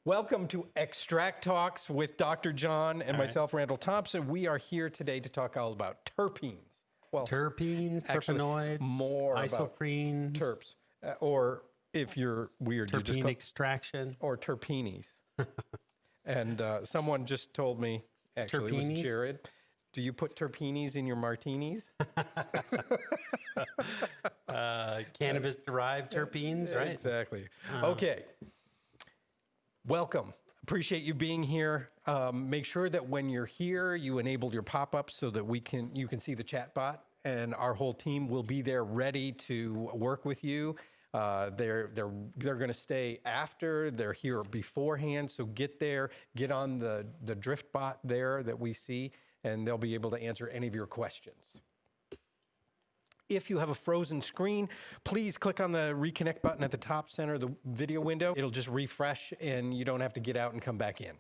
Welcome to Extract Talks with Dr. John and myself, Randall Thompson. We are here today to talk all about terpenes. Well, terpenes, terpenoids, more isoprenes, terps, or if you're weird, terpene you just call, extraction, or terpenes. And someone just told me, actually, terpenes? It was Jared. Do you put terpenes in your martinis? Cannabis-derived terpenes, right? Exactly. Okay. Welcome. Appreciate you being here. Make sure that when you're here, you enable your pop-ups so that you can see the chat bot, and our whole team will be there ready to work with you. They're going to stay after. They're here beforehand. So get there, get on the drift bot there that we see, and they'll be able to answer any of your questions. If you have a frozen screen, please click on the reconnect button at the top center of the video window. It'll just refresh and you don't have to get out and come back in.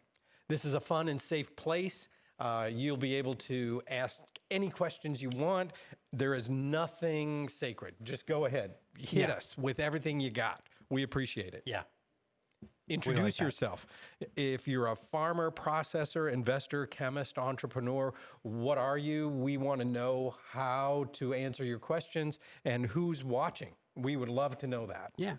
This is a fun and safe place. You'll be able to ask any questions you want. There is nothing sacred. Just go ahead. Hit us with everything you got. We appreciate it. Yeah. Introduce yourself. If you're a farmer, processor, investor, chemist, entrepreneur, what are you? We want to know how to answer your questions and who's watching. We would love to know that. Yeah.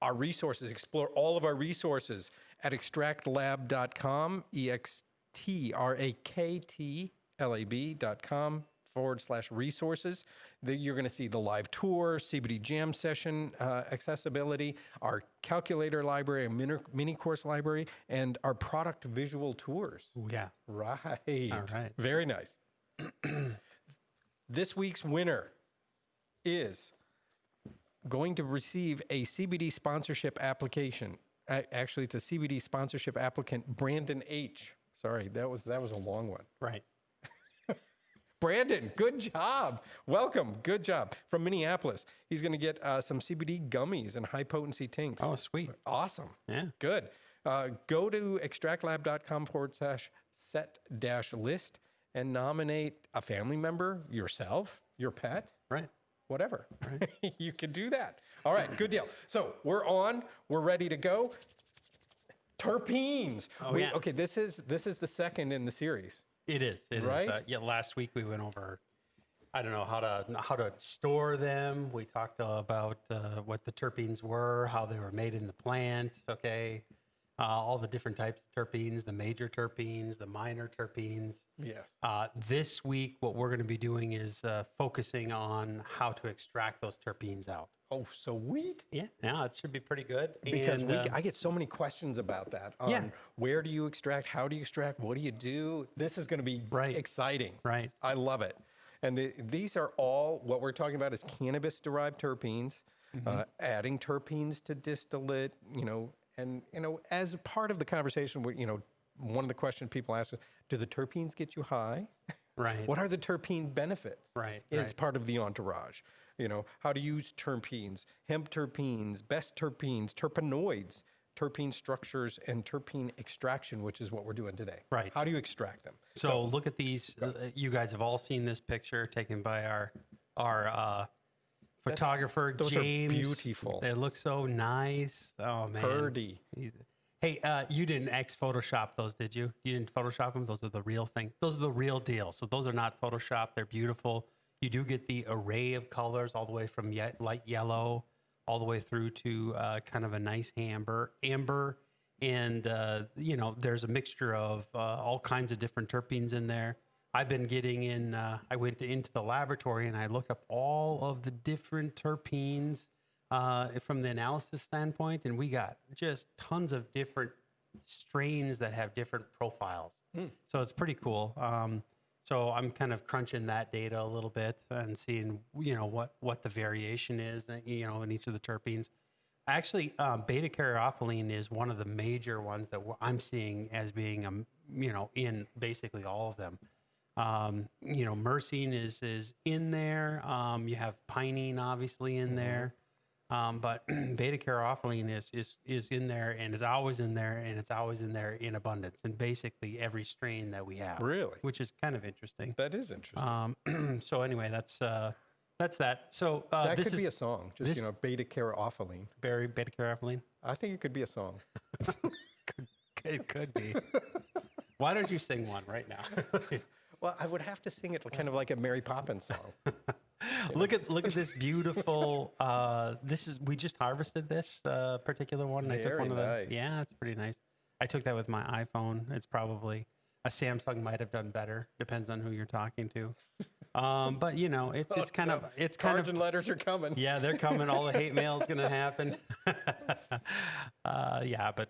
Our resources, explore all of our resources at extractlab.com, extractlab.com/resources. You're going to see the live tour, CBD jam session, accessibility, our calculator library, a mini course library, and our product visual tours. Yeah. Right. All right. Very nice. This week's winner is going to receive a CBD sponsorship application. Actually, it's a CBD sponsorship applicant, Brandon H. Sorry, that was a long one. Right. Brandon, good job. Welcome. Good job. From Minneapolis. He's going to get some CBD gummies and high-potency tinks. Oh, sweet. Awesome. Yeah. Good. Go to extractlab.com/set-list and nominate a family member, yourself, your pet, Right. whatever. Right. You can do that. All right, good deal. So we're on. We're ready to go. Terpenes. Oh, yeah. Okay, this is the second in the series. It is. It is. Right? Yeah. Last week we went over, I don't know, how to store them. We talked about what the terpenes were, how they were made in the plant. Okay. All the different types of terpenes, the major terpenes, the minor terpenes. Yes. This week, what we're going to be doing is focusing on how to extract those terpenes out. Oh, sweet. Yeah, it should be pretty good. Because I get so many questions about that. Where do you extract? How do you extract? What do you do? This is going to be exciting. Right. I love it. And these are all, what we're talking about is cannabis-derived terpenes, adding terpenes to distillate, and, as a part of the conversation, one of the questions people ask is, do the terpenes get you high? Right. What are the terpene benefits? Right. Is part of the entourage. How to use terpenes, hemp terpenes, best terpenes, terpenoids, terpene structures, and terpene extraction, which is what we're doing today. Right. How do you extract them? So look at these. You guys have all seen this picture taken by our photographer, those James. Are beautiful. They look so nice. Oh, man. Purdy. Hey, you didn't Photoshop those, did you? You didn't Photoshop them? Those are the real thing. Those are the real deal. So those are not Photoshopped. They're beautiful. You do get the array of colors all the way from light yellow all the way through to kind of a nice amber. And, there's a mixture of all kinds of different terpenes in there. I've been getting in, I went into the laboratory and I looked up all of the different terpenes from the analysis standpoint, and we got just tons of different strains that have different profiles. So it's pretty cool. So I'm kind of crunching that data a little bit and seeing, what the variation is, in each of the terpenes. Actually, beta-caryophyllene is one of the major ones that I'm seeing as being, in basically all of them. Myrcene is in there. You have pinene obviously in there. But beta-caryophyllene is in there and is always in there, and it's always in there in abundance in basically every strain that we have. Really? Which is kind of interesting. That is interesting. So anyway, that's that's that. So That this could be a is song, just, beta-caryophyllene. Barry beta-caryophyllene. I think it could be a song. It could be. Why don't you sing one right now? Well, I would have to sing it kind of like a Mary Poppins song. Look at this beautiful. We just harvested this particular one. And I took Very one of the. nice. Yeah, it's pretty nice. I took that with my iPhone. It's probably a Samsung might have done better. Depends on who you're talking to. But it's kind of Cards and letters are coming. Yeah, they're coming. All the hate mail is going to happen. But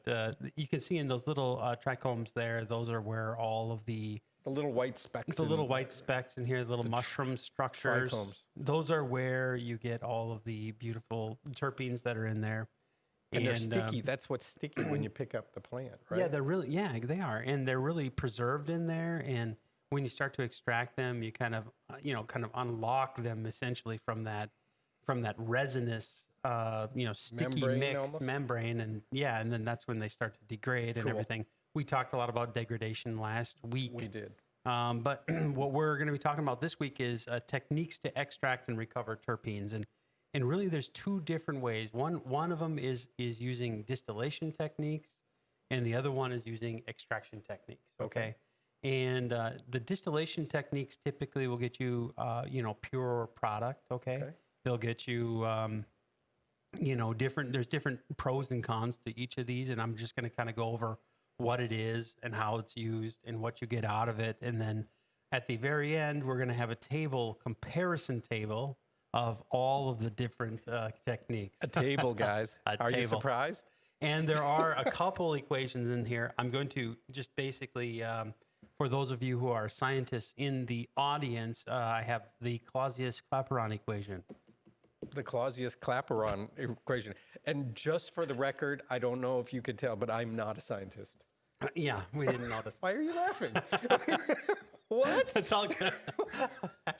you can see in those little trichomes there, those are where all of the little white specks. white specks in here, the little mushroom structures. trichomes. Those are where you get all of the beautiful terpenes that are in there. And they're sticky. That's what's sticky when you pick up the plant, right? Yeah, they are. And they're really preserved in there. And when you start to extract them, you kind of unlock them essentially from that resinous, sticky Membrane membrane. And then that's when they start to degrade and everything. We talked a lot about degradation last week. We did. But what we're going to be talking about this week is techniques to extract and recover terpenes. And really there's two different ways. One of them is using distillation techniques, and the other one is using extraction techniques. Okay. And the distillation techniques typically will get you, pure product. Okay. They'll get you, there's different pros and cons to each of these. And I'm just going to kind of go over what it is and how it's used and what you get out of it. And then at the very end, we're going to have a comparison table of all of the different techniques. A table, guys. Are you surprised? And there are a couple equations in here. I'm going to just basically, for those of you who are scientists in the audience, I have the Clausius-Clapeyron equation. The Clausius-Clapeyron equation. And just for the record, I don't know if you could tell, but I'm not a scientist. Yeah, we didn't notice. Why are you laughing? What? It's all good.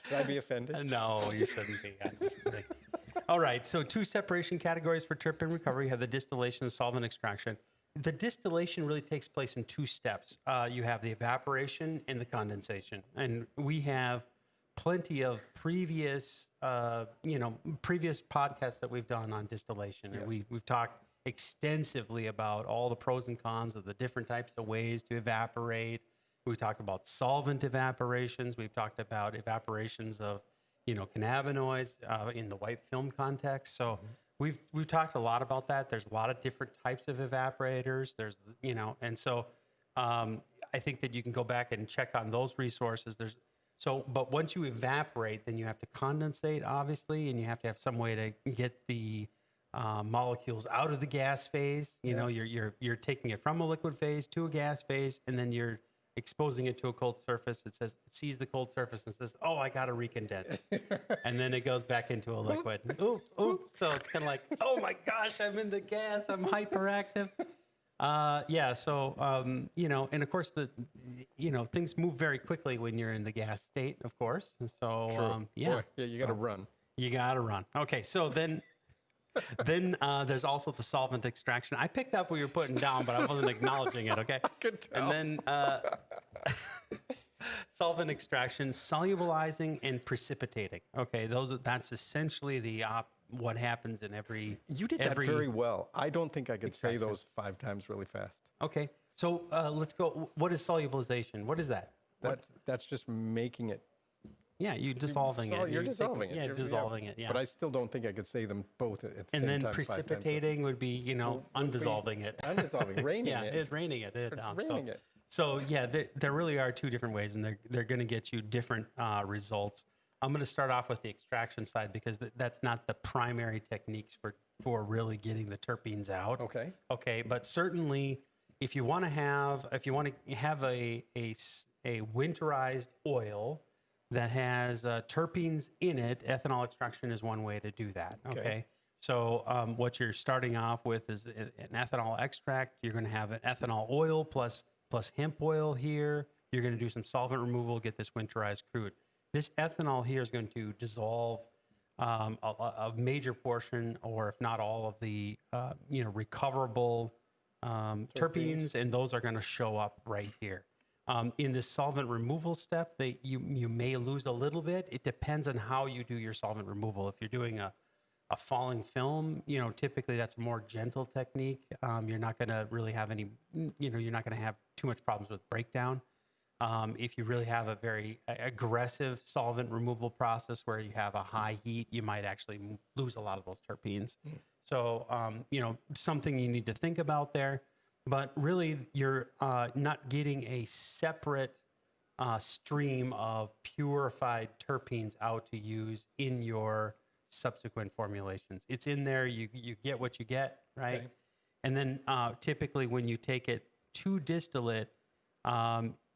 Should I be offended? No, you shouldn't be. I'm just kidding. All right, so two separation categories for terpene recovery. You have the distillation and solvent extraction. The distillation really takes place in two steps. You have the evaporation and the condensation. And we have plenty of previous podcasts that we've done on distillation. Yes. And we've talked extensively about all the pros and cons of the different types of ways to evaporate. We've talked about solvent evaporations. We've talked about evaporations of, cannabinoids in the white film context. So we've talked a lot about that. There's a lot of different types of evaporators. There's, and so I think that you can go back and check on those resources. But once you evaporate, then you have to condensate, obviously, and you have to have some way to get the molecules out of the gas phase. You're taking it from a liquid phase to a gas phase, and then you're exposing it to a cold surface. It sees the cold surface and says, "Oh, I got to recondense," and then it goes back into a liquid. Ooh. So it's kind of like, "Oh my gosh, I'm in the gas. I'm hyperactive." And of course things move very quickly when you're in the gas state, of course. So, True. You got to run. You got to run. Okay. So then there's also the solvent extraction. I picked up what you're putting down, but I wasn't acknowledging it. Okay. I could tell. And then, solvent extraction, solubilizing and precipitating. Okay. That's essentially what happens in every. You did that very well. I don't think I could say those 5 times really fast. Okay. So let's go. What is solubilization? What is that? That's just making it. Yeah, you're dissolving it. You're dissolving it. Yeah, dissolving it. Yeah. But I still don't think I could say them both at the same time. And then 5 times. precipitating would be, undissolving it. Undissolving, raining it. Yeah, it's raining it. It's raining it. So yeah, there really are 2 different ways, and they're going to get you different results. I'm going to start off with the extraction side because that's not the primary techniques for really getting the terpenes out. Okay. Okay, but certainly if you want to have a winterized oil that has terpenes in it, ethanol extraction is one way to do that. Okay. So what you're starting off with is an ethanol extract. You're going to have an ethanol oil plus hemp oil here. You're going to do some solvent removal, get this winterized crude. This ethanol here is going to dissolve a major portion, or if not all, of the recoverable terpenes, and those are going to show up right here. In the solvent removal step, you may lose a little bit. It depends on how you do your solvent removal. If you're doing a falling film, typically that's a more gentle technique. You're not going to really have any, you're not going to have too much problems with breakdown. If you really have a very aggressive solvent removal process where you have a high heat, you might actually lose a lot of those terpenes. So, something you need to think about there. But really, you're not getting a separate stream of purified terpenes out to use in your subsequent formulations. It's in there. You get what you get, right? Okay. And then typically when you take it to distillate,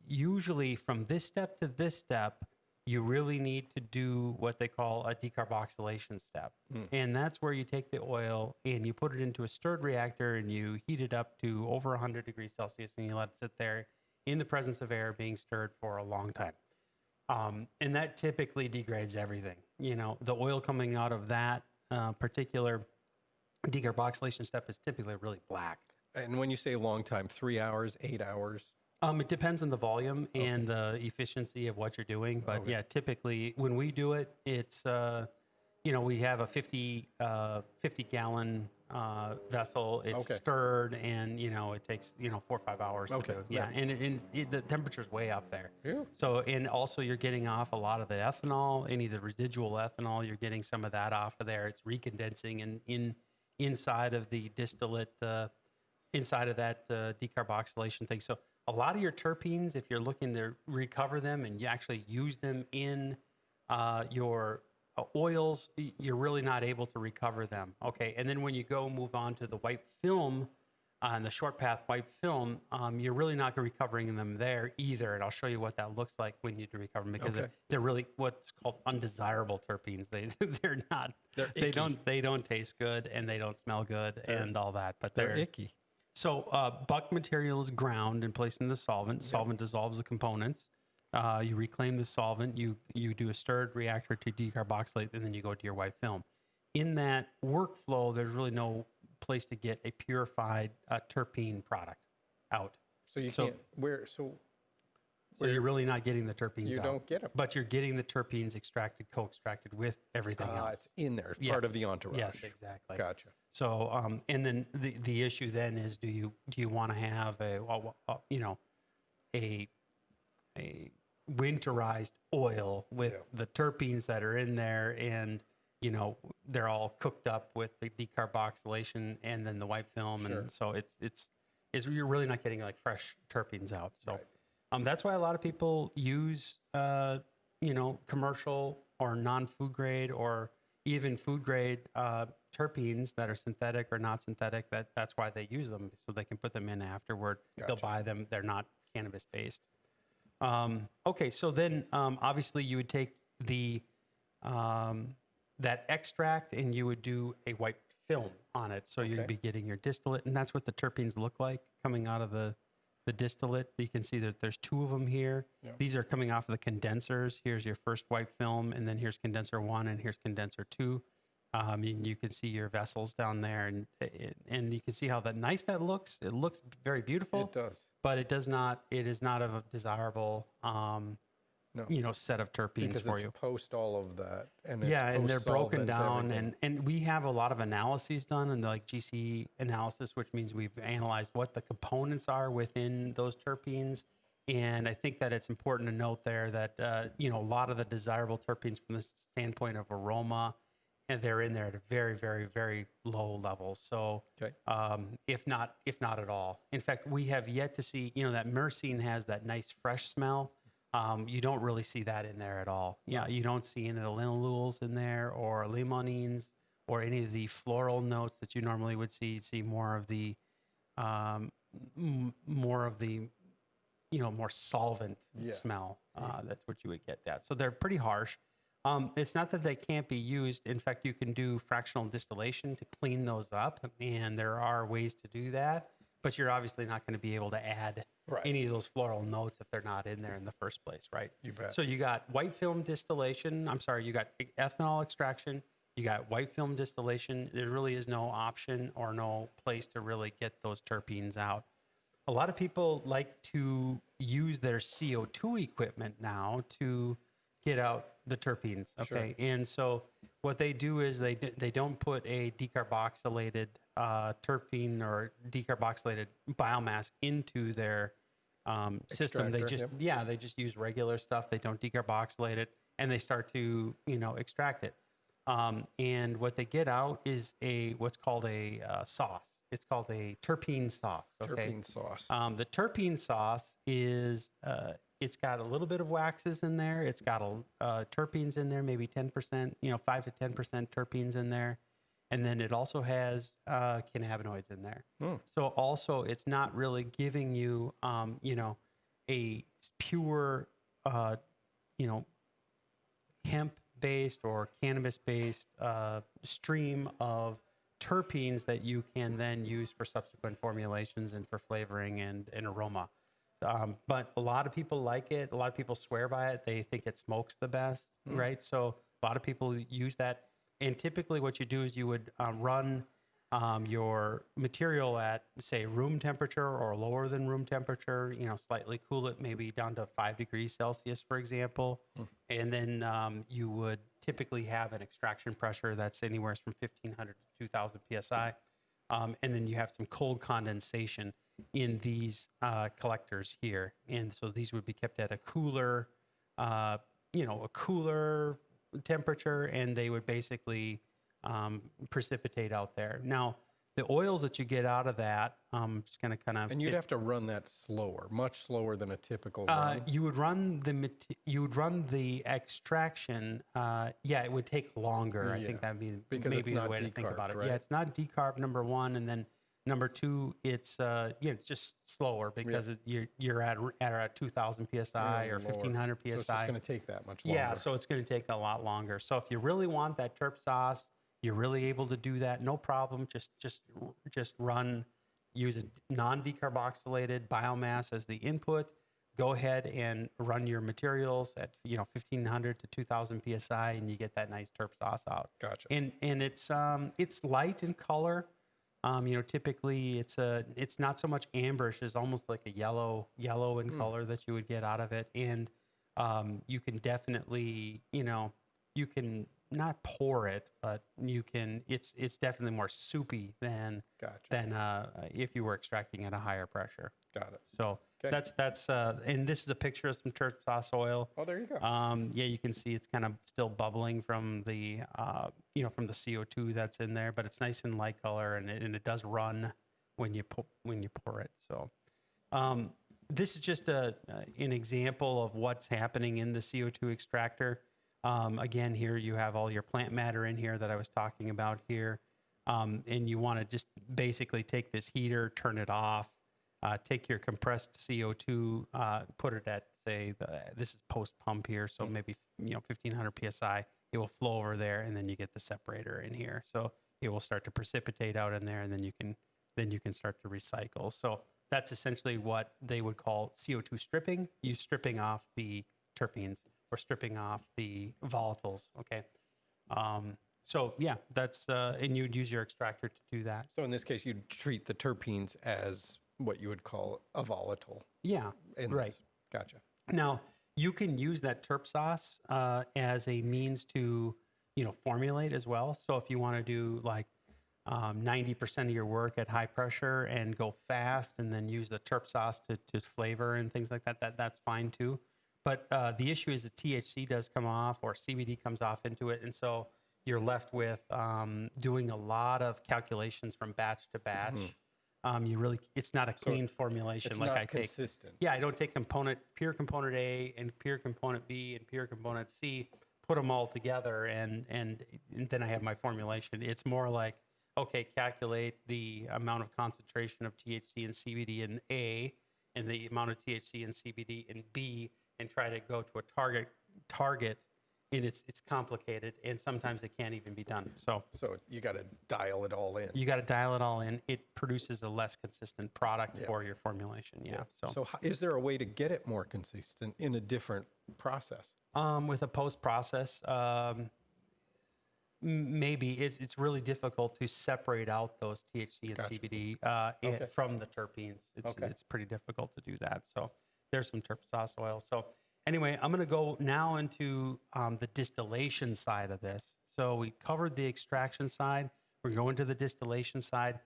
usually from this step to this step, you really need to do what they call a decarboxylation step. And that's where you take the oil and you put it into a stirred reactor and you heat it up to over 100 degrees Celsius and you let it sit there in the presence of air being stirred for a long time. And that typically degrades everything. The oil coming out of that particular decarboxylation step is typically really black. And when you say long time, 3 hours, 8 hours? It depends on the volume and the efficiency of what you're doing. But yeah, typically when we do it, it's, we have a 50 gallon vessel. It's stirred and, it takes, 4 or 5 hours to do. Yeah. And the temperature's way up there. Yeah. So, and also you're getting off a lot of the ethanol, any of the residual ethanol, you're getting some of that off of there. It's recondensing and inside of the distillate, inside of that decarboxylation thing. So a lot of your terpenes, if you're looking to recover them and you actually use them in your oils, you're really not able to recover them. Okay, and then when you go move on to the white film, on the short path white film, you're really not recovering them there either. And I'll show you what that looks like when you do recover them because they're really what's called undesirable terpenes. They're not. They don't taste good and they don't smell good and all that. But they're icky. So buck material is ground and placed in the solvent. Solvent dissolves the components. You reclaim the solvent. You do a stirred reactor to decarboxylate, and then you go to your white film. In that workflow, there's really no place to get a purified terpene product out. So you can't. So you're really not getting the terpenes out. You don't get them. But you're getting the terpenes extracted, co-extracted with everything else. It's in there. It's part of the entourage. Yes, exactly. Gotcha. So, and then the issue then is, do you want to have a winterized oil with the terpenes that are in there and, they're all cooked up with the decarboxylation and then the white film. And so it's you're really not getting like fresh terpenes out. So that's why a lot of people use, commercial or non-food grade or even food grade terpenes that are synthetic or not synthetic. That's why they use them, so they can put them in afterward. Gotcha. They'll buy them. They're not cannabis based. Okay, so then obviously you would take the that extract and you would do a white film on it. So you'd be getting your distillate, and that's what the terpenes look like coming out of the distillate. You can see that there's two of them here. Yep. These are coming off of the condensers. Here's your first white film, and then here's condenser 1, and here's condenser 2. You can see your vessels down there, and you can see how nice that looks. It looks very beautiful. It does. But it does not. It is not a desirable, set of terpenes because for it's you. Post all of that, and and they're broken down, and we have a lot of analyses done, and like GC analysis, which means we've analyzed what the components are within those terpenes. And I think that it's important to note there that a lot of the desirable terpenes from the standpoint of aroma, and they're in there at a very, very, very low level. So, if not at all. In fact, we have yet to see, that myrcene has that nice fresh smell. You don't really see that in there at all. Yeah, you don't see any of the linoleuls in there or limonines or any of the floral notes that you normally would see. You see more of the, more solvent smell. That's what you would get that. So they're pretty harsh. It's not that they can't be used. In fact, you can do fractional distillation to clean those up, and there are ways to do that. But you're obviously not going to be able to add any of those floral notes if they're not in there in the first place, right? You bet. So you got white film distillation. You got ethanol extraction. You got white film distillation. There really is no option or no place to really get those terpenes out. a lot of people like to use their CO2 equipment now to get out the terpenes. Okay. And so what they do is they don't put a decarboxylated terpene or decarboxylated biomass into their system. They just, they just use regular stuff. They don't decarboxylate it, and they start to, extract it. And what they get out is what's called a sauce. It's called a terpene sauce. Okay? Terpene sauce. The terpene sauce is, it's got a little bit of waxes in there. It's got terpenes in there, maybe 10%, 5 to 10% terpenes in there. And then it also has cannabinoids in there. So also it's not really giving you, a pure, hemp-based or cannabis-based stream of terpenes that you can then use for subsequent formulations and for flavoring and aroma. But a lot of people like it. A lot of people swear by it. They think it smokes the best, right? So a lot of people use that. And typically what you do is you would run your material at, say, room temperature or lower than room temperature, slightly cool it maybe down to 5 degrees Celsius, for example. And then you would typically have an extraction pressure that's anywhere from 1,500 to 2,000 PSI. And then you have some cold condensation in these collectors here. And so these would be kept at a cooler, temperature, and they would basically precipitate out there. Now, the oils that you get out of that, just going to kind of... And you'd have to run that slower, much slower than a typical run. You would run the extraction. It would take longer. I think that'd be because maybe the way to think about it. Right? Yeah, it's not decarb, number one, and then number two, it's it's just slower because you're at 2,000 psi or 1,500 psi. So it's just going to take that much longer. Yeah, so it's going to take a lot longer. So if you really want that terp sauce, you're really able to do that, no problem. Just use a non-decarboxylated biomass as the input. Go ahead and run your materials at 1,500 to 2,000 psi, and you get that nice terp sauce out. Gotcha. And it's light in color. Typically it's not so much amberish, it's almost like a yellow in color that you would get out of it. And you can definitely, you can not pour it, but you can, it's definitely more soupy than if you were extracting at a higher pressure. Got it. So that's and this is a picture of some terp sauce oil. Oh, there you go. You can see it's kind of still bubbling from the from the CO2 that's in there, but it's nice and light color, and it does run when you pour it. So this is just an example of what's happening in the CO2 extractor. Again, here you have all your plant matter in here that I was talking about here, and you want to just basically take this heater, turn it off. Take your compressed CO2, put it at, say, this is post pump here, so maybe 1,500 psi. It will flow over there, and then you get the separator in here. So it will start to precipitate out in there, and then you can start to recycle. So that's essentially what they would call CO2 stripping. You stripping off the terpenes or stripping off the volatiles. Okay. So yeah, that's and you'd use your extractor to do that. So in this case, you'd treat the terpenes as what you would call a volatile. Yeah, right. Gotcha. Now, you can use that terp sauce as a means to, formulate as well. So if you want to do like 90% of your work at high pressure and go fast and then use the terp sauce to flavor and things like that, that's fine too. But the issue is the THC does come off or CBD comes off into it. And so you're left with doing a lot of calculations from batch to batch. It's not a clean formulation. It's like not I take, consistent. Yeah, I don't take pure component A and pure component B and pure component C, put them all together, and then I have my formulation. It's more like, okay, calculate the amount of concentration of THC and CBD in A and the amount of THC and CBD in B, and try to go to a target. And it's complicated, and sometimes it can't even be done. So you got to dial it all in. You got to dial it all in. It produces a less consistent product for your formulation. Yeah. So is there a way to get it more consistent in a different process? With a post process, maybe it's really difficult to separate out those THC and CBD from the terpenes. It's pretty difficult to do that. So there's some terp sauce oil. So anyway, I'm going to go now into the distillation side of this. So we covered the extraction side. We're going to the distillation side.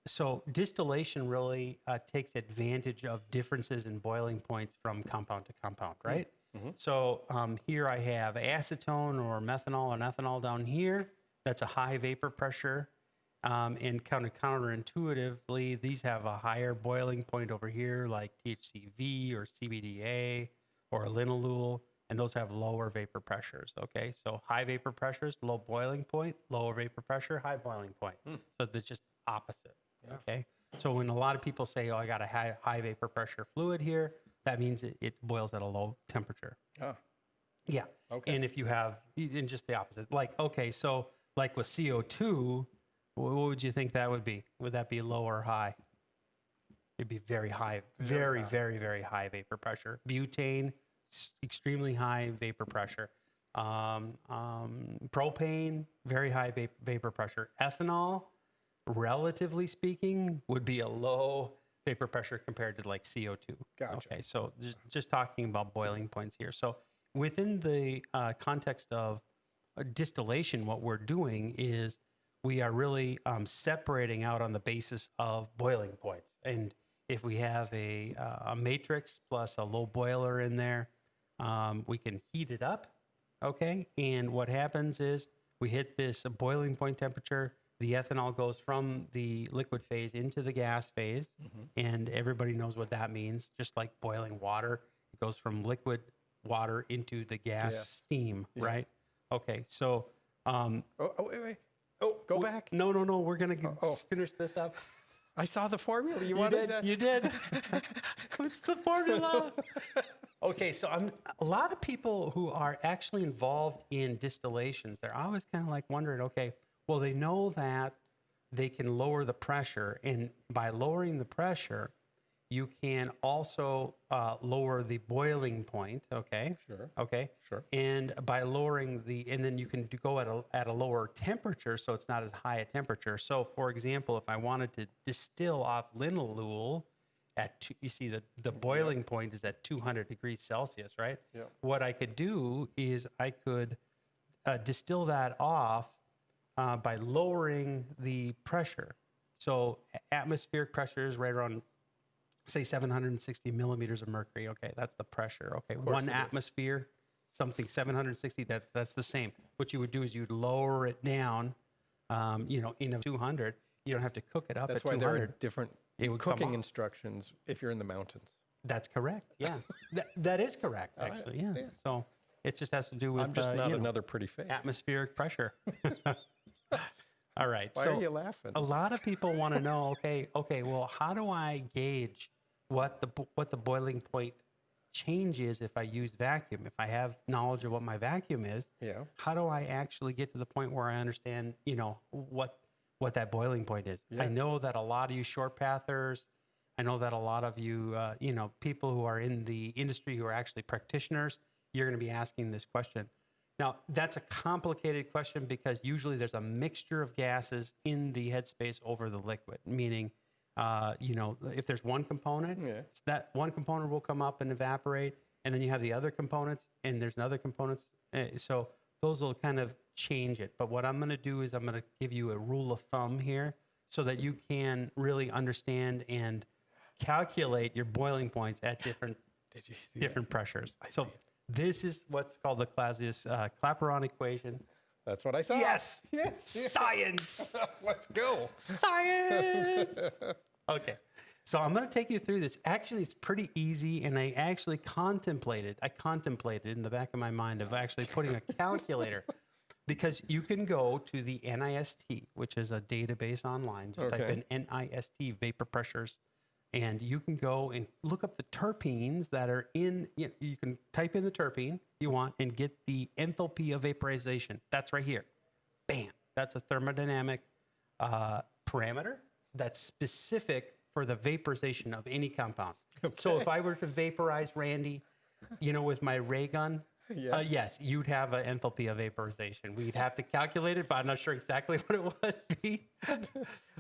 So distillation really takes advantage of differences in boiling points from compound to compound, right? Mm-hmm. So here I have acetone or methanol and ethanol down here. That's a high vapor pressure. And counterintuitively, these have a higher boiling point over here, like THCV or CBDA or linalool, and those have lower vapor pressures, okay? So high vapor pressures, low boiling point, lower vapor pressure, high boiling point. So they're just opposite, okay? So when a lot of people say, oh, I got a high vapor pressure fluid here, that means it boils at a low temperature. Oh. Yeah. Okay. And if you have, and just the opposite, like, okay, so like with CO2, what would you think that would be? Would that be low or high? It'd be very high, very high vapor pressure. Butane, extremely high vapor pressure. Propane, very high vapor pressure. Ethanol, relatively speaking, would be a low vapor pressure compared to like CO2. Gotcha. Okay, so just talking about boiling points here. So within the context of distillation, what we're doing is we are really separating out on the basis of boiling points. And if we have a matrix plus a low boiler in there, we can heat it up, okay? And what happens is we hit this boiling point temperature. The ethanol goes from the liquid phase into the gas phase, and everybody knows what that means. Just like boiling water, it goes from liquid water into the gas steam, right? Okay, so... wait. Oh, go back. No. We're going to finish this up. I saw the formula. You did. What's the formula? Okay, so a lot of people who are actually involved in distillations, they're always kind of like wondering, okay, well, they know that they can lower the pressure, and by lowering the pressure, you can also lower the boiling point, okay? Sure. Okay? Sure. And by lowering and then you can go at a lower temperature, so it's not as high a temperature. So, for example, if I wanted to distill off linalool you see the boiling point is at 200 degrees Celsius, right? Yeah. What I could do is I could distill that off by lowering the pressure. So atmospheric pressure is right around, say, 760 millimeters of mercury. Okay, that's the pressure. Okay, one atmosphere, something 760. That's the same. What you would do is you'd lower it down, in a 200. You don't have to cook it up. That's at 200. Why there are different cooking instructions if you're in the mountains. That's correct. Yeah, that is correct. Actually, yeah. So it just has to do with I'm just not another pretty face. Atmospheric pressure. All right. Why are you laughing? A lot of people want to know, okay, well, how do I gauge what the boiling point change is if I use vacuum? If I have knowledge of what my vacuum is, how do I actually get to the point where I understand, what that boiling point is? Yeah. I know that a lot of you short pathers, I know that a lot of you, people who are in the industry who are actually practitioners, you're going to be asking this question. Now, that's a complicated question because usually there's a mixture of gases in the headspace over the liquid, meaning, if there's one component, that one component will come up and evaporate, and then you have the other components, and there's another components. So those will kind of change it. But what I'm going to do is I'm going to give you a rule of thumb here so that you can really understand and calculate your boiling points at different pressures. So this is what's called the Clapeyron equation. That's what I saw. Yes. Science. Let's go. Science. Okay. So I'm going to take you through this. Actually, it's pretty easy, and I actually contemplated in the back of my mind of actually putting a calculator because you can go to the NIST, which is a database online. Just type in NIST vapor pressures, and you can go and look up the terpenes that are in, you can type in the terpene you want and get the enthalpy of vaporization. That's right here. Bam. That's a thermodynamic parameter that's specific for the vaporization of any compound. Okay. So if I were to vaporize Randy, with my ray gun, Yeah. Yes, you'd have an enthalpy of vaporization. We'd have to calculate it, but I'm not sure exactly what it would be.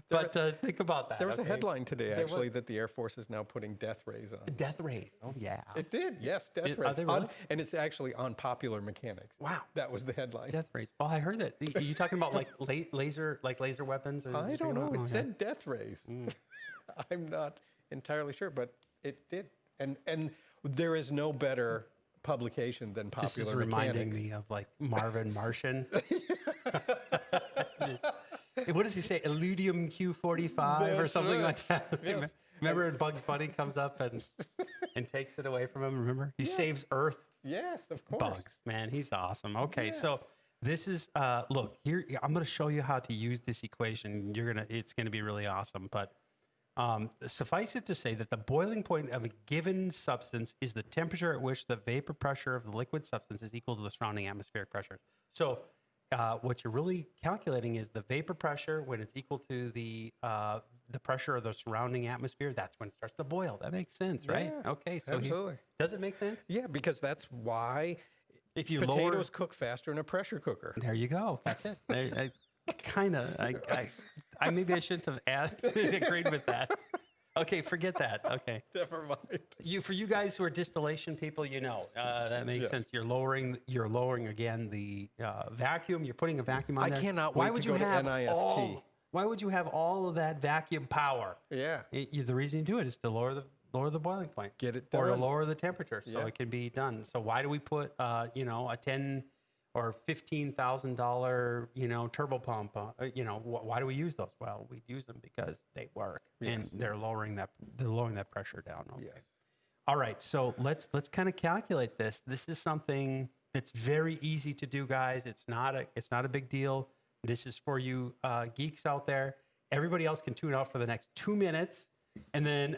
But think about that. There was a okay? headline today, There actually, was. that the Air Force is now putting death rays on. Death rays. Oh, yeah. It did, yes, death Are rays. they really? And it's actually on Popular Mechanics. Wow. That was the headline. Death rays. Oh, I heard that. Are you talking about like laser weapons? Or I don't know. It okay. said death rays. I'm not entirely sure, but it did. And there is no better publication than Popular This is Mechanics. reminding me of like Marvin Martian. What does he say? Illudium Q45 or That's something right. like that. Yes. Remember when Bugs Bunny comes up and takes it away from him? Remember? He saves Earth. Yes, of course. Bugs, man, he's awesome. Okay, Yes. so this is look here. I'm going to show you how to use this equation. It's gonna be really awesome. But suffice it to say that the boiling point of a given substance is the temperature at which the vapor pressure of the liquid substance is equal to the surrounding atmospheric pressure. So what you're really calculating is the vapor pressure when it's equal to the pressure of the surrounding atmosphere. That's when it starts to boil. That makes sense, right? Yeah, Okay, so absolutely. does it make sense? Yeah, because that's why If you potatoes cook faster in a pressure cooker. there you go. That's it. I maybe I shouldn't have agreed with that. Okay, forget that. Okay. Never mind. For you guys who are distillation people, that makes Yes. sense. You're lowering again the vacuum. You're putting a vacuum on I there. cannot Why wait would to you go to have NIST. Why would you have all of that vacuum power? Yeah. The reason you do it is to lower the boiling point. Get it Or to done. lower the temperature so Yeah. it can be done. So why do we put a $10,000 or $15,000 turbo pump? Why do we use those? Well, we use them because they work and Yes. they're lowering that pressure down. Okay. Yes. All right, so let's kind of calculate this. This is something that's very easy to do, guys. It's not a big deal. This is for you geeks out there. Everybody else can tune out for the next 2 minutes, and then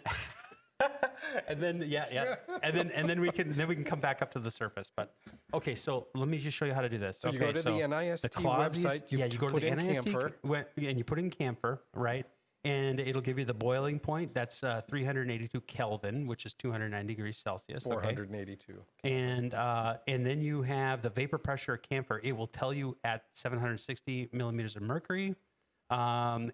and then we can come back up to the surface. But okay, so let me just show you how to do this. So you go to the NIST website, you you go to put the in NIST camphor. and you put in camphor, right? And it'll give you the boiling point. That's 382 Kelvin, which is 209 degrees Celsius. Okay? 482. And then you have the vapor pressure of camphor. It will tell you at 760 millimeters of mercury. This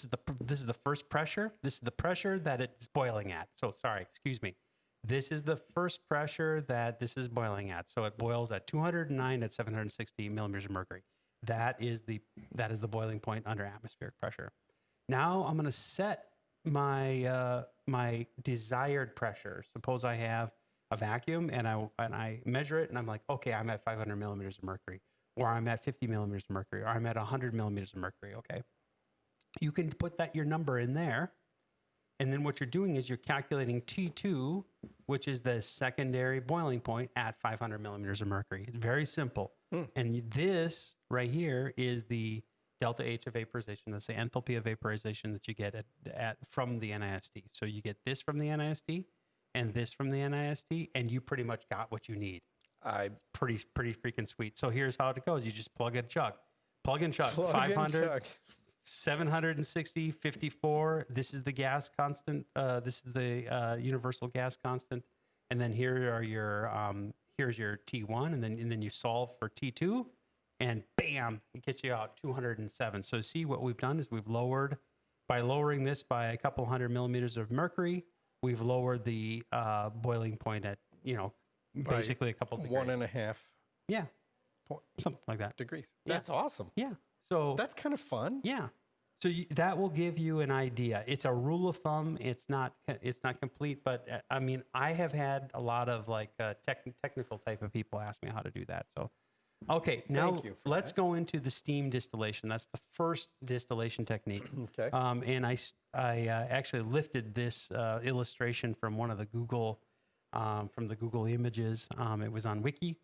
is the first pressure. This is the pressure that it's boiling at. So sorry, excuse me. This is the first pressure that this is boiling at. So it boils at 209 at 760 millimeters of mercury. That is the boiling point under atmospheric pressure. Now I'm going to set my my desired pressure. Suppose I have a vacuum and I measure it and I'm like, okay, I'm at 500 millimeters of mercury, or I'm at 50 millimeters of mercury, or I'm at 100 millimeters of mercury. Okay, you can put your number in there, and then what you're doing is you're calculating T2, which is the secondary boiling point at 500 millimeters of mercury. It's very simple. And this right here is the delta H of vaporization. That's the enthalpy of vaporization that you get from the NIST. So you get this from the NIST and this from the NIST, and you pretty much got what you need. It's pretty freaking sweet. So here's how it goes. You just plug in chug. 500, 760, 54. This is the gas constant. This is the universal gas constant. And then here are your here's your T1, and then you solve for T2, and bam, it gets you out 207. So see what we've done is by lowering this by a couple hundred millimeters of mercury, we've lowered the boiling point at basically a couple degrees. 1.5 Yeah, something like that. degrees. Yeah. That's awesome. Yeah. So That's kind of fun. yeah. So that will give you an idea. It's a rule of thumb. It's not complete, but I mean, I have had a lot of technical type of people ask me how to do that. So, okay, now Thank you for let's that. go into the steam distillation. That's the first distillation technique. Okay. And I actually lifted this illustration from one of the Google images. It was on Wiki,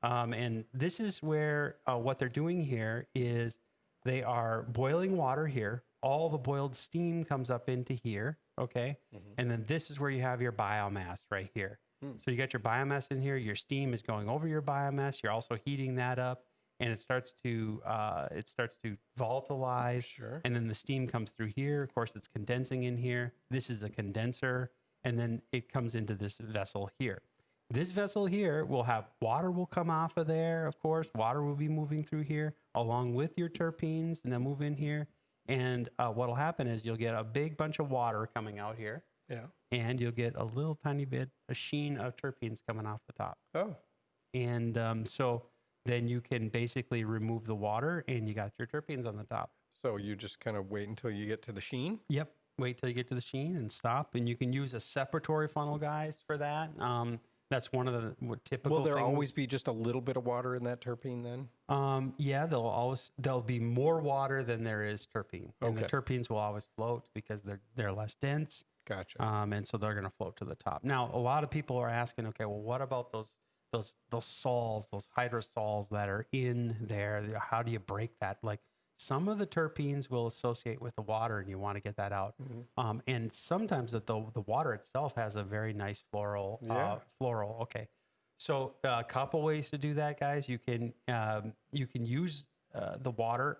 and this is where what they're doing here is they are boiling water here. All the boiled steam comes up into here, okay? And then this is where you have your biomass right here. So you got your biomass in here. Your steam is going over your biomass. You're also heating that up, and it starts to volatilize. Sure. And then the steam comes through here. Of course, it's condensing in here. This is a condenser, and then it comes into this vessel here. This vessel here will have water will come off of there, of course. Water will be moving through here along with your terpenes and then move in here. And what will happen is you'll get a big bunch of water coming out here. Yeah. And you'll get a little tiny bit, a sheen of terpenes coming off the top. Oh. And so then you can basically remove the water and you got your terpenes on the top. So you just kind of wait until you get to the sheen? Yep. Wait till you get to the sheen and stop. And you can use a separatory funnel, guys, for that. That's one of the typical Will there things. always be just a little bit of water in that terpene then? Yeah, there'll be more water than there is terpene. And the Okay. terpenes will always float because they're less dense. Gotcha. And so they're going to float to the top. Now, a lot of people are asking, okay, well, what about those sols, those hydrosols that are in there? How do you break that? Like, some of the terpenes will associate with the water, and you want to get that out. And sometimes the water itself has a very nice floral. Yeah. Okay, so a couple ways to do that, guys. You can use the water.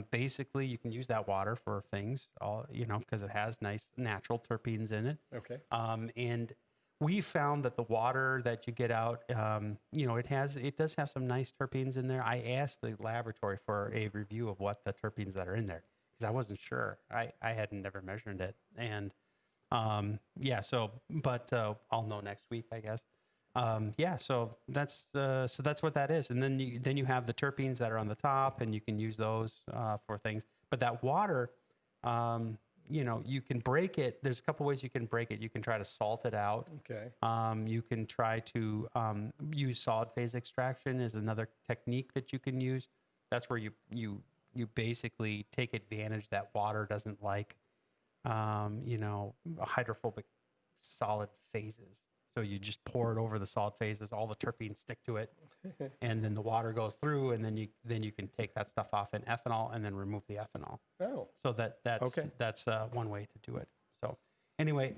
Basically, you can use that water for things, because it has nice natural terpenes in it. Okay. And we found that the water that you get out, it does have some nice terpenes in there. I asked the laboratory for a review of what the terpenes that are in there because I wasn't sure. I had never measured it, and but I'll know next week, I guess. So that's what that is, and then you have the terpenes that are on the top, and you can use those for things. But that water, you can break it. There's a couple ways you can break it. You can try to salt it out. Okay. You can try to use solid phase extraction is another technique that you can use. That's where you basically take advantage that water doesn't like, hydrophobic solid phases. So you just pour it over the solid phases. All the terpenes stick to it, and then the water goes through, and then you can take that stuff off in ethanol and then remove the ethanol. Oh. So that's Okay. that's one way to do it. So anyway,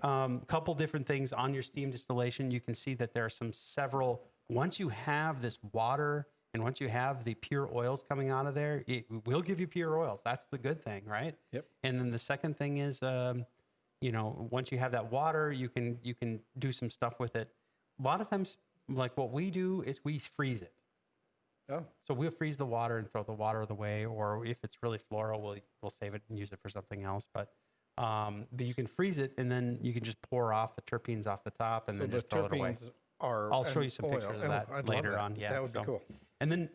couple different things on your steam distillation. You can see that there are several. Once you have this water and once you have the pure oils coming out of there, it will give you pure oils. That's the good thing, right? Yep. And then the second thing is, once you have that water, you can do some stuff with it. A lot of times, like what we do is we freeze it. Oh. So we'll freeze the water and throw the water away, or if it's really floral, we'll save it and use it for something else. But you can freeze it, and then you can just pour off the terpenes off the top, and So then the just throw it away. terpenes are. I'll show an you some oil. pictures of Oh, that I'd love later that. on. Yeah, That would be cool. And then,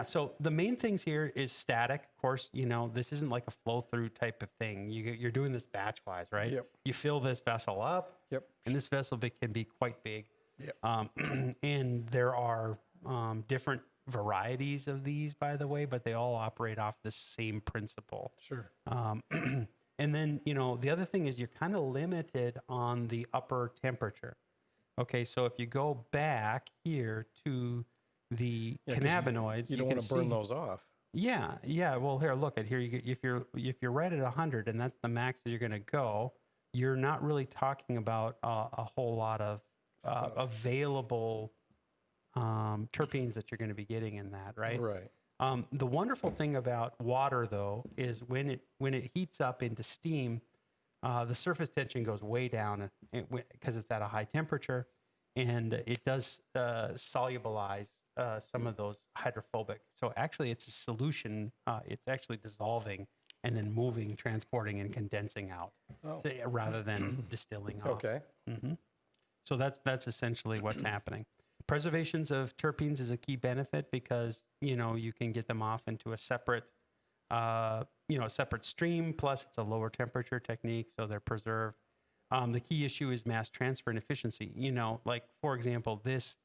so the main things here is static. Of course, this isn't like a flow through type of thing. You're doing this batch wise, right? Yep. You fill this vessel up. Yep. And this vessel can be quite big. Yep. And there are different varieties of these, by the way, but they all operate off the same principle. Sure. And then, the other thing is you're kind of limited on the upper temperature. Okay, so if you go back here to the 'cause cannabinoids, You don't can want to burn see- those off. Yeah. Well, here, look at here. If you're right at 100, and that's the max that you're going to go, you're not really talking about a whole lot of available terpenes that you're going to be getting in that, right? Right. The wonderful thing about water, though, is when it heats up into steam, the surface tension goes way down because it's at a high temperature, and it does solubilize some of those hydrophobic. So actually, it's a solution. It's actually dissolving and then moving, transporting, and condensing out, rather than distilling off. Okay. So that's essentially what's happening. Preservations of terpenes is a key benefit because you can get them off into a separate separate stream. Plus, it's a lower temperature technique, so they're preserved. The key issue is mass transfer and efficiency. Like for example, this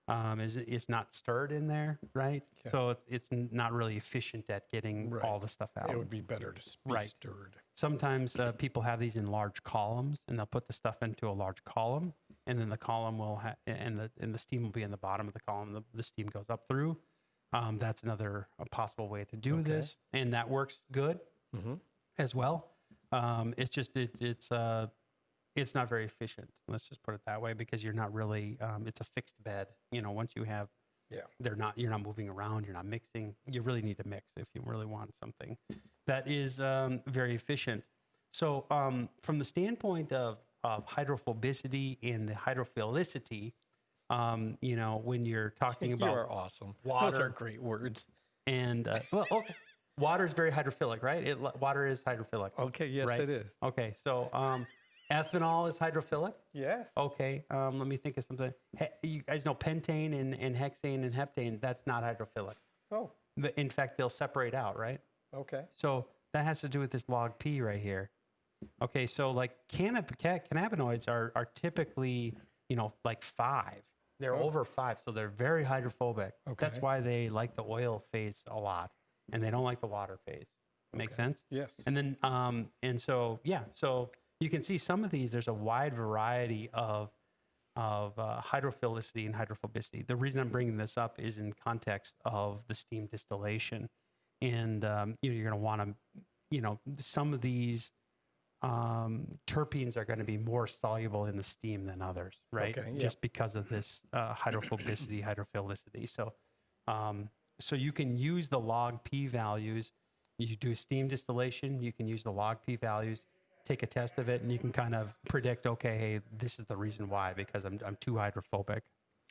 is not stirred in there, right? Okay. So it's not really efficient at getting Right. all the stuff out. It would be better to be Right. stirred. Sometimes people have these in large columns, and they'll put the stuff into a large column, and then the column will and the steam will be in the bottom of the column. The steam goes up through. That's another possible way to do this, and that works good as well. It's just it's not very efficient. Let's just put it that way, because you're not really it's a fixed bed. Once you have you're not moving around, you're not mixing. You really need to mix if you really want something that is very efficient. So from the standpoint of hydrophobicity and the hydrophilicity, You know, when you're talking You about are awesome. Those water. are great words. And well, okay, water is very hydrophilic, right? Water is hydrophilic. Okay, yes, right? it is. Okay, so ethanol is hydrophilic. Yes. Okay, let me think of something. You guys know pentane and hexane and heptane. That's not hydrophilic. Oh, But in fact, they'll separate out, right? okay. So that has to do with this log P right here. Okay, so like cannabinoids are typically, you know, like 5. They're over 5, so they're very hydrophobic. That's Okay. why they like the oil phase a lot, and they don't like the water phase. Make sense? Yes. And then, and so yeah, so you can see some of these. There's a wide variety of hydrophilicity and hydrophobicity. The reason I'm bringing this up is in context of the steam distillation, and you know, you're going to want to, you know, some of these terpenes are going to be more soluble in the steam than others, right? Okay, yeah. Just because of this hydrophobicity, hydrophilicity. So, so you can use the log P values. You do a steam distillation, you can use the log P values, take a test of it, and you can kind of predict, okay, hey, this is the reason why, because I'm too hydrophobic.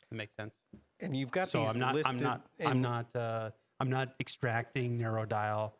That makes sense. And you've got So these I'm not listed. I'm not extracting neurolidol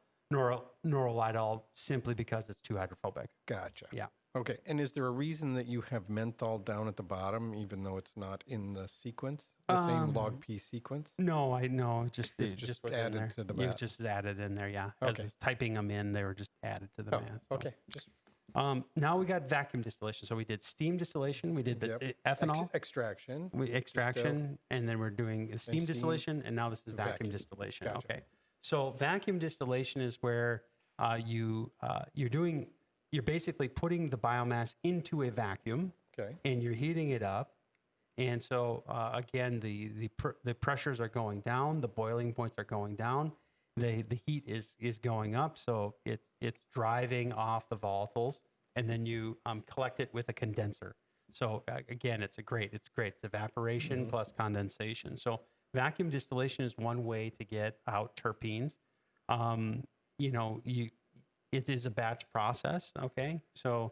simply because it's too hydrophobic. Gotcha. Yeah. Okay. And is there a reason that you have menthol down at the bottom, even though it's not in the sequence, the same log P sequence? No, I know. It just was in added there. to the It was math. just added in there. Yeah. As I Okay. was typing them in, they were just added to the Oh, math. So. okay. Just Now we got vacuum distillation. So we did steam distillation. We did the yep. ethanol. Extraction. Extraction, and then we're doing steam steam, distillation, and now this is vacuum vacuum. distillation. Gotcha. Okay, so vacuum distillation is where you're basically putting the biomass into a vacuum, Okay. and you're heating it up, and so again the pressures are going down, the boiling points are going down, the heat is going up, so it's driving off the volatiles, and then you collect it with a condenser. So again, it's great. It's evaporation plus condensation. So vacuum distillation is one way to get out terpenes. You know, it is a batch process. Okay, so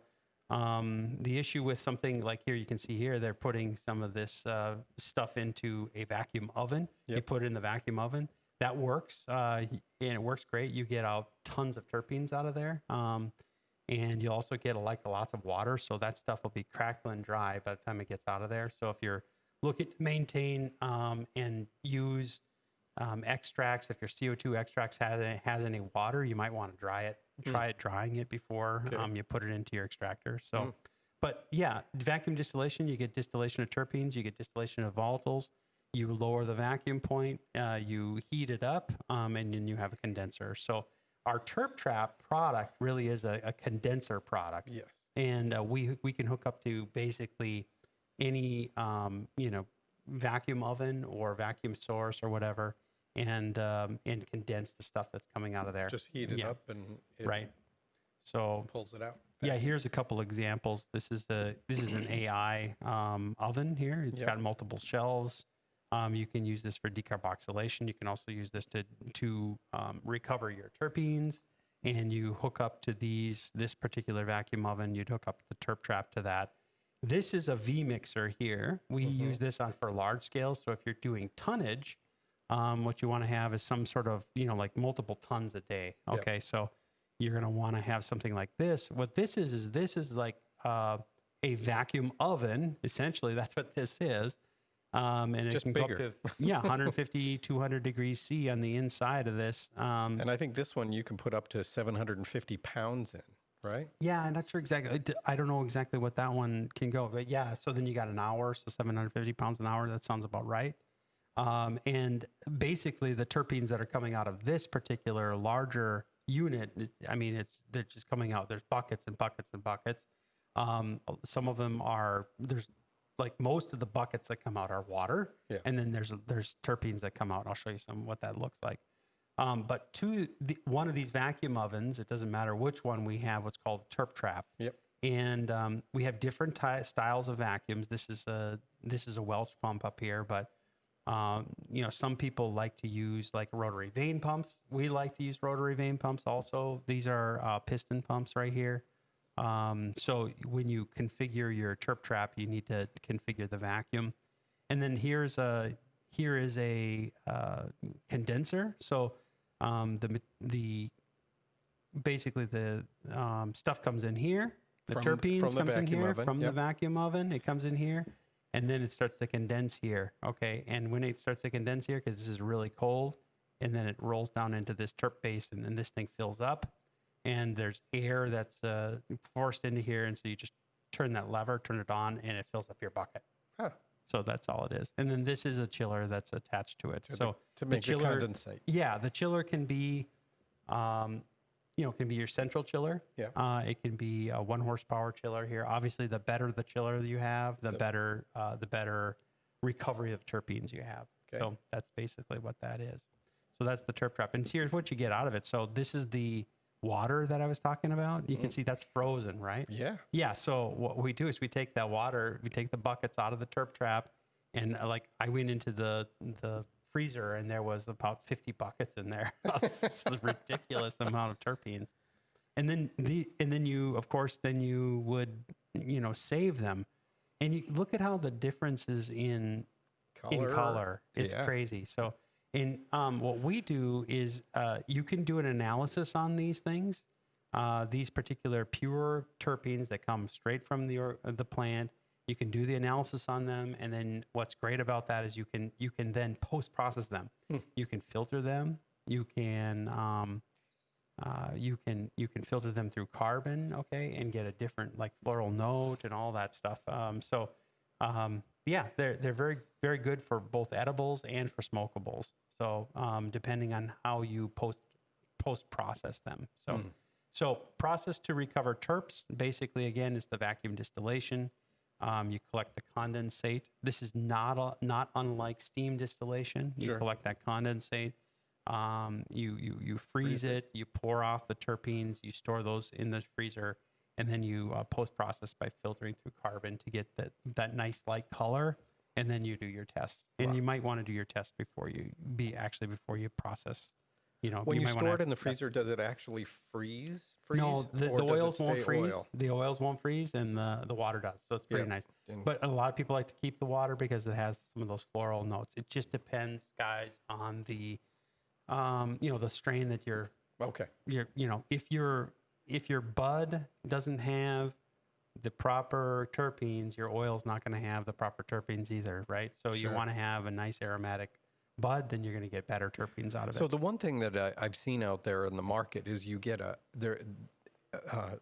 the issue with something like here, you can see here, they're putting some of this stuff into a vacuum oven. You Yep. put it in the vacuum oven. That works, and it works great. You get out tons of terpenes out of there. And you also get lots of water, so that stuff will be crackling dry by the time it gets out of there. So if you're looking to maintain and use extracts, if your CO2 extracts has any water, you might want to dry it. Try it drying it before you put it into your extractor. So, but yeah, vacuum distillation, you get distillation of terpenes, you get distillation of volatiles. You lower the vacuum point, you heat it up, and then you have a condenser. So our Terp Trap product really is a condenser product. Yes. And we can hook up to basically any you know, vacuum oven or vacuum source or whatever, and condense the stuff that's coming out of there. Just heat it up and it Right. So pulls it out. yeah, here's a couple examples. This is an AI oven here. It's Yep. got multiple shelves. You can use this for decarboxylation. You can also use this to recover your terpenes. And you hook up to this particular vacuum oven. You'd hook up the Terp Trap to that. This is a V mixer here. We use this for large scale. So if you're doing tonnage, what you want to have is some sort of, you know, like multiple tons a day. Okay, so you're going to want to have something like this. What this is like a vacuum oven. Essentially, that's what this is. And it Just can bigger. go up to 150, 200 degrees C on the inside of this. And I think this one you can put up to 750 pounds in, right? Yeah, I'm not sure exactly. I don't know exactly what that one can go, but yeah. So then you got an hour, so 750 pounds an hour. That sounds about right. And basically, the terpenes that are coming out of this particular larger unit, they're just coming out. There's buckets and buckets and buckets. Some of them are there's. Like most of the buckets that come out are water, and then there's terpenes that come out. I'll show you what that looks like. But one of these vacuum ovens, it doesn't matter which one we have, what's called Terp Trap. Yep. And we have different styles of vacuums. This is a Welch pump up here, but you know, some people like to use like rotary vane pumps. We like to use rotary vane pumps also. These are piston pumps right here. So when you configure your Terp Trap, you need to configure the vacuum. And then here is a condenser. So the basically the stuff comes in here. The terpenes from the comes in vacuum here oven, from the yep. vacuum oven. It comes in here, and then it starts to condense here. Okay, and when it starts to condense here, because this is really cold, and then it rolls down into this terp base, and then this thing fills up, and there's air that's forced into here, and so you just turn that lever, turn it on, and it fills up your bucket. Huh. So that's all it is. And then this is a chiller that's attached to it. So to make the condensate. Yeah, the chiller can be, can be your central chiller. Yeah. It can be a 1 horsepower chiller here. Obviously, the better the chiller you have, the better recovery of terpenes you have. Okay. So that's basically what that is. So that's the terp trap. And here's what you get out of it. So this is the water that I was talking about. You can see that's frozen, right? Yeah. Yeah. So what we do is we take that water, we take the buckets out of the terp trap, and like I went into the freezer and there was about 50 buckets in there. It's a ridiculous amount of terpenes. And then you, of course, then you would, save them. And you look at how the difference is in color. It's crazy. So what we do is you can do an analysis on these things, these particular pure terpenes that come straight from the plant. You can do the analysis on them, and then what's great about that is you can then post-process them. You can filter them. You can filter them through carbon, okay, and get a different like floral note and all that stuff. Yeah, they're very, very good for both edibles and for smokables. So depending on how you post-process them. So process to recover terps, basically, again, is the vacuum distillation. You collect the condensate. This is not unlike steam distillation. You collect that condensate. You freeze it. You pour off the terpenes. You store those in the freezer, and then you post-process by filtering through carbon to get that nice light color. And then you do your test. And you might want to do your test before you process. When you store it in the freezer, does it actually freeze? No, the oils won't freeze. The oils won't freeze, and the water does. So it's pretty nice. But a lot of people like to keep the water because it has some of those floral notes. It just depends, guys, on the the strain that you're. Okay. If your bud doesn't have the proper terpenes, your oil's not going to have the proper terpenes either, right? So you want to have a nice aromatic bud, then you're going to get better terpenes out of it. So the one thing that I've seen out there in the market is you get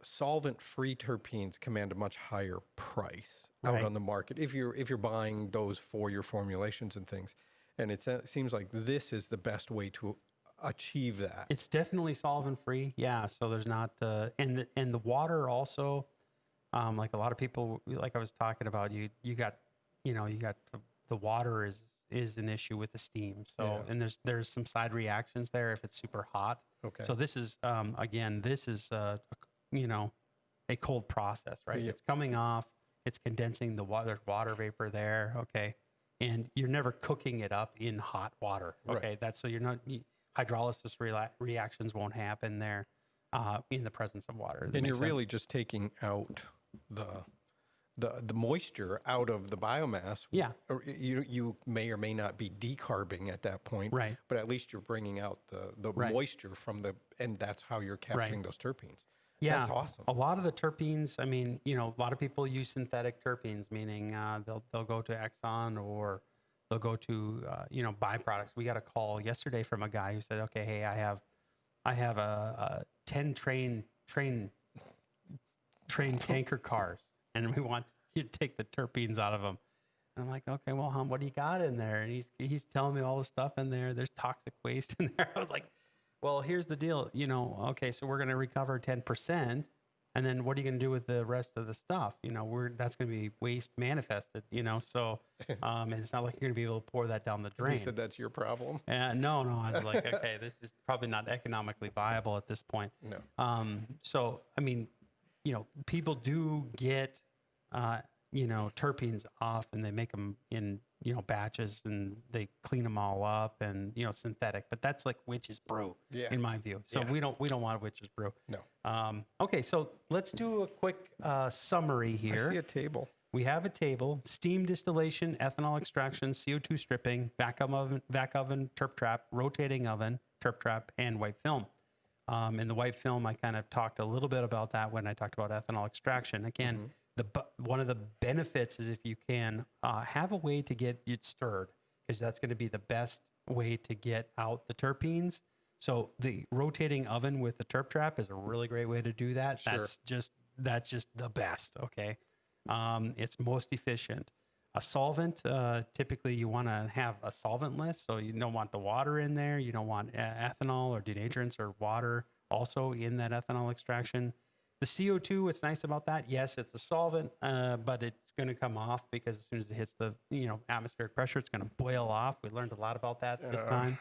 solvent-free terpenes command a much higher price out on the market if you're buying those for your formulations and things. And it seems like this is the best way to achieve that. It's definitely solvent-free, yeah. So there's not and the water also. Like a lot of people, like I was talking about, you got the water is an issue with the steam. So and there's some side reactions there if it's super hot. Okay. So this is a cold process, right? It's coming off, it's condensing the water. There's water vapor there, okay, and you're never cooking it up in hot water, okay. That's so you're not hydrolysis reactions won't happen there in the presence of water. And you're really just taking out the moisture out of the biomass. Yeah. Or you may or may not be decarbing at that point. Right. But at least you're bringing out the moisture from and that's how you're capturing those terpenes. Yeah. That's awesome. A lot of the terpenes, I mean, a lot of people use synthetic terpenes, meaning they'll go to Exxon or they'll go to byproducts. We got a call yesterday from a guy who said, okay, hey, I have a 10 train tanker cars, and we want you to take the terpenes out of them. And I'm like, okay, well, what do you got in there? And he's telling me all the stuff in there. There's toxic waste in there. I was like, well, here's the deal. Okay, so we're going to recover 10%, and then what are you going to do with the rest of the stuff? That's going to be waste manifested. So and it's not like you're going to be able to pour that down the drain. You said that's your problem. No. I was like, okay, this is probably not economically viable at this point. No. So I mean, people do get, terpenes off, and they make them in, batches, and they clean them all up, and synthetic. But that's like witch's brew, in my view. So we don't want witch's brew. No. Okay, so let's do a quick summary here. I see a table. we have a table: steam distillation, ethanol extraction, CO2 stripping, vacuum oven, terp trap, rotating oven, terp trap, and white film. In the white film, I kind of talked a little bit about that when I talked about ethanol extraction. Again, one of the benefits is if you can have a way to get it stirred, because that's going to be the best way to get out the terpenes. So the rotating oven with the terp trap is a really great way to do that. Sure. That's just the best. Okay. It's most efficient. A solvent, typically you want to have a solventless, so you don't want the water in there. You don't want ethanol or denaturants or water also in that ethanol extraction. The CO2, what's nice about that, yes, it's a solvent, but it's going to come off because as soon as it hits the atmospheric pressure, it's going to boil off. We learned a lot about that this time,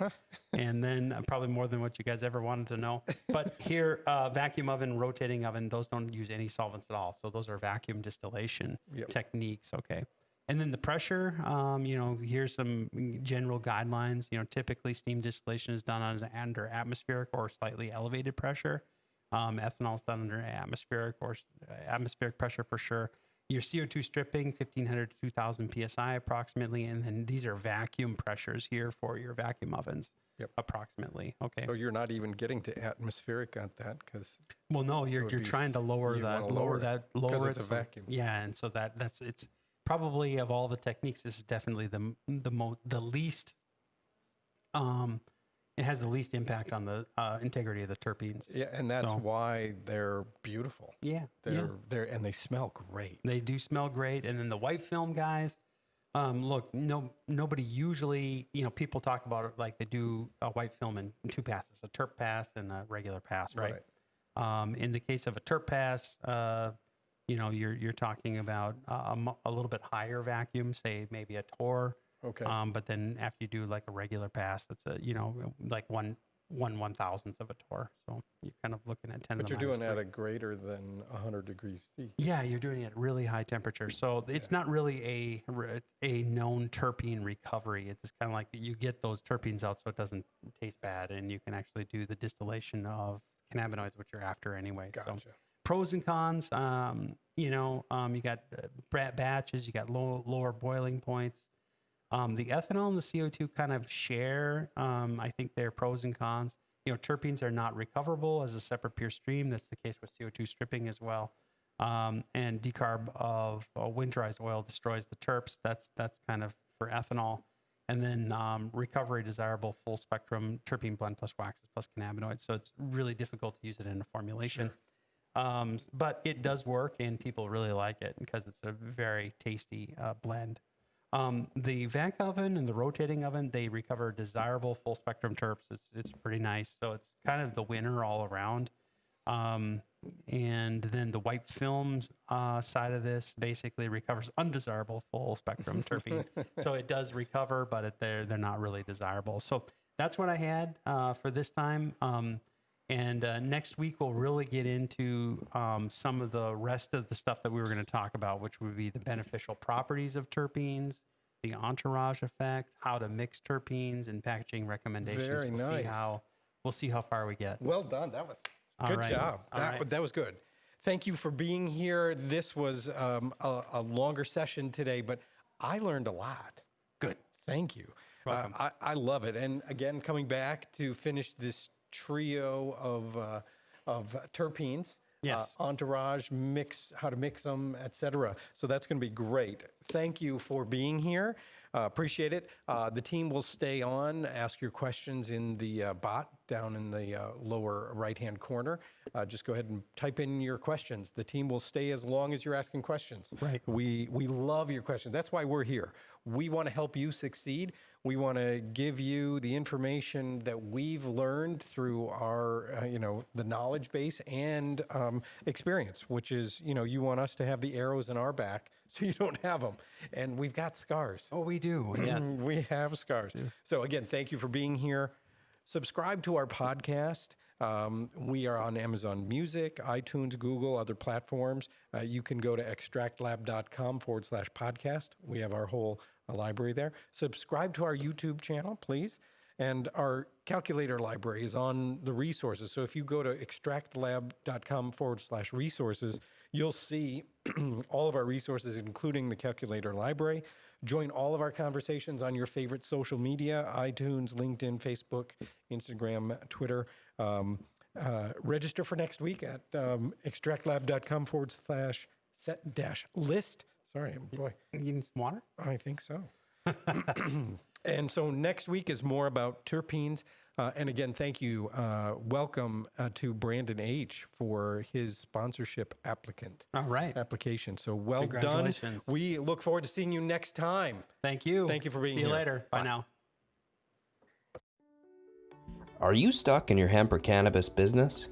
and then probably more than what you guys ever wanted to know. But here, vacuum oven, rotating oven, those don't use any solvents at all. So those are vacuum distillation techniques. Okay. And then the pressure, here's some general guidelines. Typically steam distillation is done under atmospheric or slightly elevated pressure. Ethanol is done under atmospheric pressure for sure. Your CO2 stripping, 1,500 to 2,000 PSI approximately. And then these are vacuum pressures here for your vacuum ovens. Approximately. Okay. So you're not even getting to atmospheric on that because. Well, no, you're trying to lower it. Because it's a vacuum. Yeah, and so it's probably of all the techniques, this is definitely the least. It has the least impact on the integrity of the terpenes. Yeah, and that's why they're beautiful. Yeah, they're and they smell great. They do smell great. And then the white film guys, look, nobody usually, people talk about it like they do a white film in two passes, a terp pass and a regular pass, right? In the case of a terp pass, you're talking about a little bit higher vacuum, say maybe a Tor. Okay. But then after you do like a regular pass, that's like one 1,000th of a Tor. So you're kind of looking at 10 But to the you're doing minus that at greater than 100 degrees C. Yeah, you're doing it at really high temperature. So it's not really a known terpene recovery. It's kind of like you get those terpenes out so it doesn't taste bad, and you can actually do the distillation of cannabinoids, which you're after anyway. Gotcha. So pros and cons, you got batches, you got lower boiling points. The ethanol and the CO2 kind of share, I think, their pros and cons. Terpenes are not recoverable as a separate pure stream. That's the case with CO2 stripping as well. And decarb of winterized oil destroys the terps. That's kind of for ethanol. And then recovery desirable full spectrum terpene blend plus waxes plus cannabinoids. So it's really difficult to use it in a formulation. Sure. But it does work, and people really like it because it's a very tasty blend. The vac oven and the rotating oven, they recover desirable full spectrum terps. It's pretty nice. So it's kind of the winner all around. And then the white film side of this basically recovers undesirable full spectrum terpene. So it does recover, but they're not really desirable. So that's what I had for this time. And next week, we'll really get into some of the rest of the stuff that we were going to talk about, which would be the beneficial properties of terpenes, the entourage effect, how to mix terpenes, and packaging recommendations. Very nice. We'll see how far we get. Well done. That was good job. That was good. Thank you for being here. This was a longer session today, but I learned a lot. Good. Thank you. Welcome. I love it. And again, coming back to finish this trio of terpenes, yes, entourage, how to mix them, etc. So that's going to be great. Thank you for being here. Appreciate it. The team will stay on. Ask your questions in the bot down in the lower right-hand corner. Just go ahead and type in your questions. The team will stay as long as you're asking questions. Right. We love your questions. That's why we're here. We want to help you succeed. We want to give you the information that we've learned through our, the knowledge base and experience, which is, you want us to have the arrows in our back so you don't have them. And we've got scars. Oh, we do. Yes. We have scars. So again, thank you for being here. Subscribe to our podcast. We are on Amazon Music, iTunes, Google, other platforms. You can go to extractlab.com/podcast. We have our whole library there. Subscribe to our YouTube channel, please. And our calculator library is on the resources. So if you go to extractlab.com/resources, you'll see all of our resources, including the calculator library. Join all of our conversations on your favorite social media, iTunes, LinkedIn, Facebook, Instagram, Twitter. Register for next week at extractlab.com/set-list. Sorry, boy. You need some water? I think so. And so next week is more about terpenes. And again, thank you. Welcome to Brandon H. for his sponsorship application. So well done. Congratulations. We look forward to seeing you next time. Thank you. Thank you for being here. See you here. later. Bye now. Are you stuck in your hemp or cannabis business?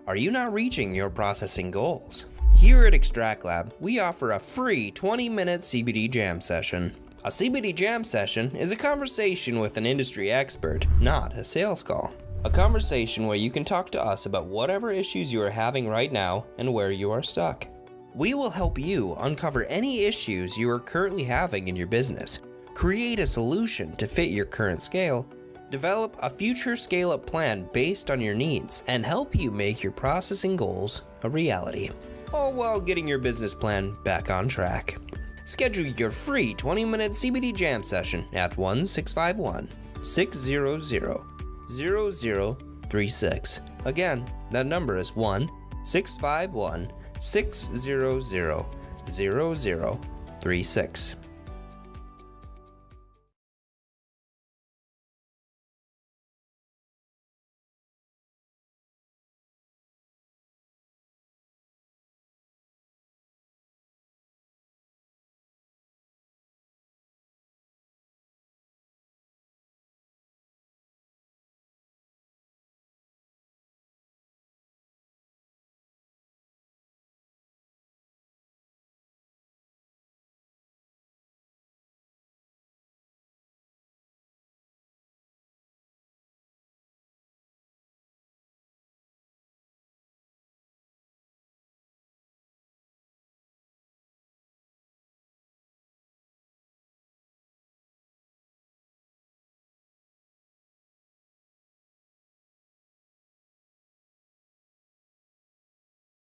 Are you not reaching your processing goals? Here at Extract Lab, we offer a free 20-minute CBD jam session. A CBD jam session is a conversation with an industry expert, not a sales call. A conversation where you can talk to us about whatever issues you are having right now and where you are stuck. We will help you uncover any issues you are currently having in your business, create a solution to fit your current scale, develop a future scale-up plan based on your needs, and help you make your processing goals a reality, all while getting your business plan back on track. Schedule your free 20-minute CBD jam session at 1-651-600-0036. Again, that number is 1-651-600-0036.